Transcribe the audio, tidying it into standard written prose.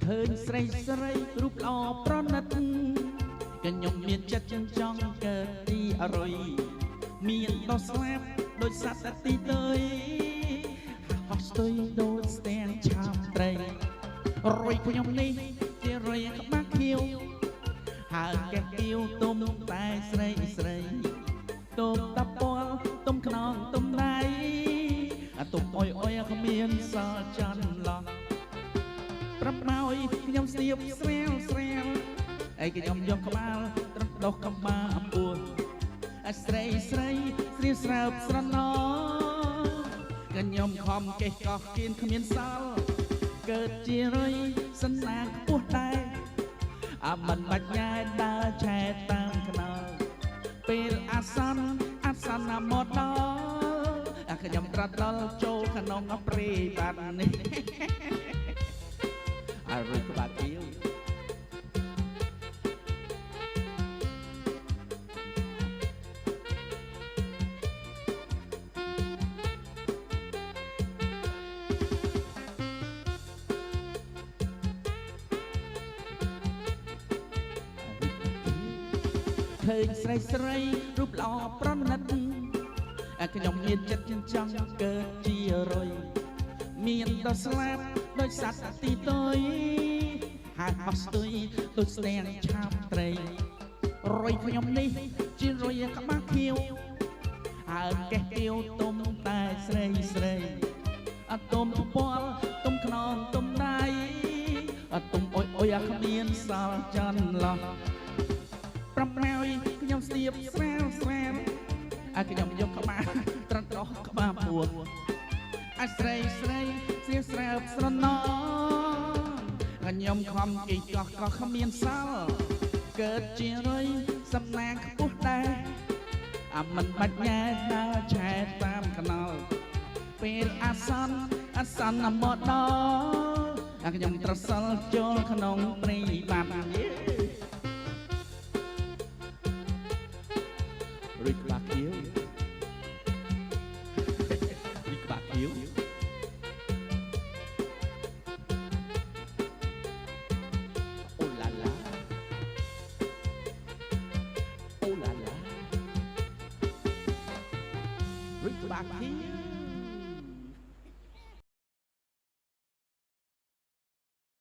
ឃើញស្រីស្រីរូបល្អប្រណិតកញ្ញំមានចិត្តចិញ្ចង់កើតទីអរុយមានដោះស្លាប់ដូចសត្វទីទៅហោះស្ទុយដូចស្ទាំងឆាបត្រីរុយខ្ញុំនេះជារុយក្បាក់ខៀវហើកេះគៀវទុំតែស្រីស្រីទុំតាពលទុំខ្នងទុំដៃទុំអុយអុយគ្មានសល់ចន្លោះប្រាប់មកខ្ញុំស្ទាបស្រាលស្រាលអីខ្ញុំយកក្បាលត្រឹមដោះក្បាលអំពួនស្រីស្រីស្រីស្រើបស្រណោខ្ញុំខំកេះកោះគៀនគ្មានសល់កើតជារុយសន្តានខ្ពស់ដែរមិនបាច់ញ៉ែដើរឆែតាមខ្នល់ពេលអាសន្នមកដល់ខ្ញុំត្រាត់ដល់ចូលក្នុងព្រៃបាត់នេះអរុយក្បាត់ទៀវឃើញស្រីស្រីរូបល្អប្រណិតខ្ញុំមានចិត្តចិញ្ចឹមកើតជារុយមានដល់ស្លាប់ដូចសត្វទីតុយហើយអស់ស្ទុយដូចស្ទាំងឆាបត្រីរុយខ្ញុំនេះជារុយក្បាក់ខៀវហើយកេះគៀវទុំតែស្រីស្រីទុំពលទុំខ្នងទុំដៃទុំអុយអុយគ្មានសល់ចន្លោះប្រាប់មកខ្ញុំស្ទាបស្រាលស្រាលខ្ញុំយកក្បាលត្រង់ដោះក្បាលពួនស្រីស្រីស្រីស្រើបស្រណោខ្ញុំខំគីកោះក៏គ្មានសល់កើតជារុយសំណាងខ្ពស់ដែរមិនបាច់ញ៉ែដើរឆែតាមខ្នល់ពេលអាសន្នមកដល់ខ្ញុំត្រសិលចូលក្នុងព្រៃបាត់រុយក្បាក់ខៀវរុយក្បាក់ខៀវអូឡាឡាអូឡាឡារុយក្បាក់ខៀវ